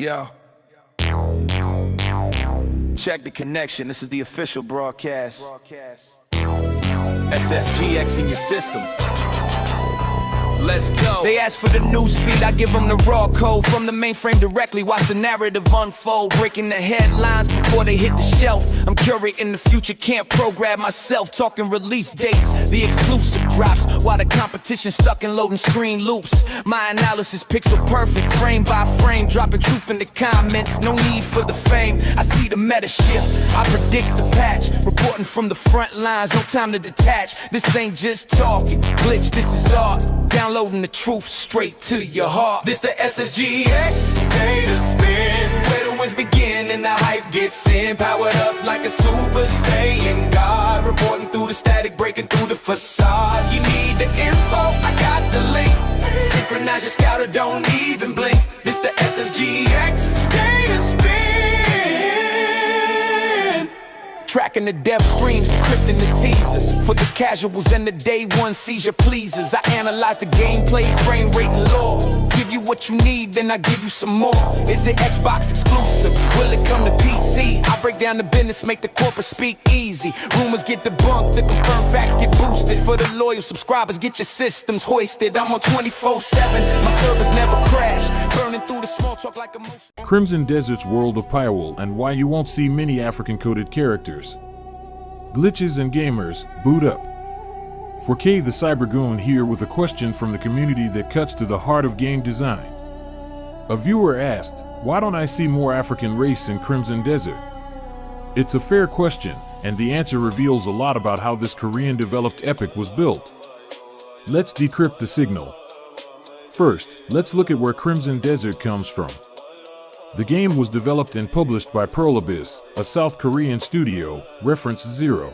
Yo. Check the connection. This is the official broadcast. SSGX in your system. Let's go. They ask for the news feed, I give them the raw code from the mainframe directly. Watch the narrative unfold, breaking the headlines before they hit the shelf. I'm curating the future, can't program myself. Talking release dates, the exclusive drops, while the competition stuck in loading screen loops. My analysis pixel perfect, frame by frame, dropping truth in the comments. No need for the fame, I see the meta shift, I predict the patch. Reporting from the front lines, no time to detach. This ain't just talking, glitch, this is art. Downloading the truth straight to your heart. This the SSGX data spin, where the wins begin and the hype gets in. Powered up like a Super Saiyan God, reporting through the static, breaking through the facade. You need the info, I got the link. Synchronize your scouter, don't even blink. This the SSGX data spin, tracking the dev streams, decrypting the teasers. For the casuals and the day one seizure pleasers, I analyze the gameplay, frame rate and lore. Give you what you need, then I give you some more. Is it Xbox exclusive? Will it come to PC? I break down the business, make the corporate speak easy. Rumors get debunked, the confirmed facts get boosted. For the loyal subscribers, get your systems hoisted. I'm on 24/7, my servers never crash. Burning through the small talk like a motion. Crimson Desert's world of Pywool, and why you won't see many African-coded characters. Glitches and gamers, boot up. 4K the Cybergoon here with a question from the community that cuts to the heart of game design. A viewer asked, why don't I see more African race in Crimson Desert? It's a fair question, and the answer reveals a lot about how this Korean-developed epic was built. Let's decrypt the signal. First, let's look at where Crimson Desert comes from. The game was developed and published by Pearl Abyss, a South Korean studio, reference 0.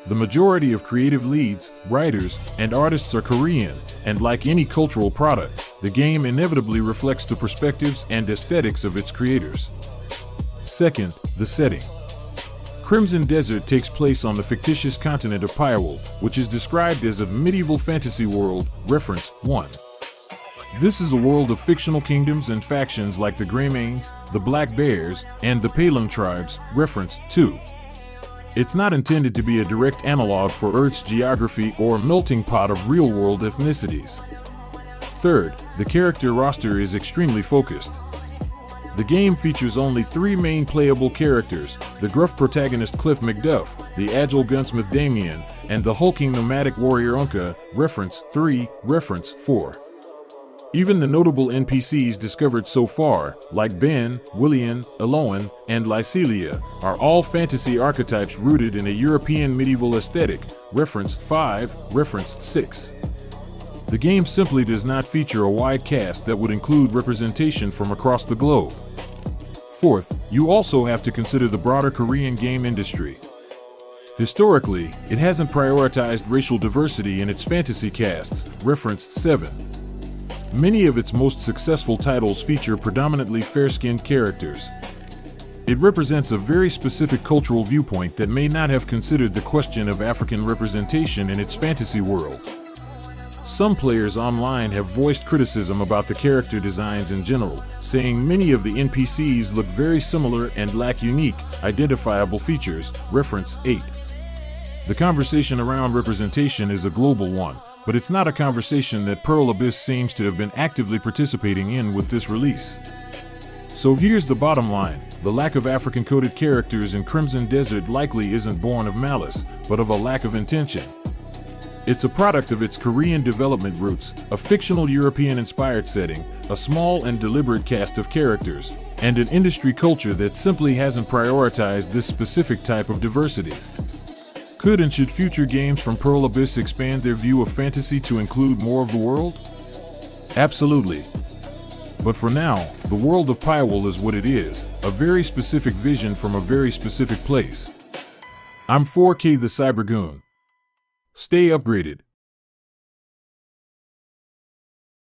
The majority of creative leads, writers, and artists are Korean, and like any cultural product, the game inevitably reflects the perspectives and aesthetics of its creators. Second, the setting. Crimson Desert takes place on the fictitious continent of Pywool, which is described as a medieval fantasy world, reference 1. This is a world of fictional kingdoms and factions like the Greymanes, the Black Bears, and the Palem tribes, reference 2. It's not intended to be a direct analog for Earth's geography or melting pot of real-world ethnicities. Third, the character roster is extremely focused. The game features only 3 main playable characters, the gruff protagonist Cliff McDuff, the agile gunsmith Damien, and the hulking nomadic warrior Unka, reference 3, reference 4. Even the notable NPCs discovered so far, like Ben, Willian, Eloan, and Lycelia, are all fantasy archetypes rooted in a European medieval aesthetic, reference 5, reference 6. The game simply does not feature a wide cast that would include representation from across the globe. Fourth, you also have to consider the broader Korean game industry. Historically, it hasn't prioritized racial diversity in its fantasy casts, reference 7. Many of its most successful titles feature predominantly fair-skinned characters. It represents a very specific cultural viewpoint that may not have considered the question of African representation in its fantasy world. Some players online have voiced criticism about the character designs in general, saying many of the NPCs look very similar and lack unique, identifiable features, reference 8. The conversation around representation is a global one, but it's not a conversation that Pearl Abyss seems to have been actively participating in with this release. So here's the bottom line, the lack of African-coded characters in Crimson Desert likely isn't born of malice, but of a lack of intention. It's a product of its Korean development roots, a fictional European-inspired setting, a small and deliberate cast of characters, and an industry culture that simply hasn't prioritized this specific type of diversity. Could and should future games from Pearl Abyss expand their view of fantasy to include more of the world? Absolutely. But for now, the world of Pywool is what it is, a very specific vision from a very specific place. I'm 4K the Cybergoon. Stay upgraded.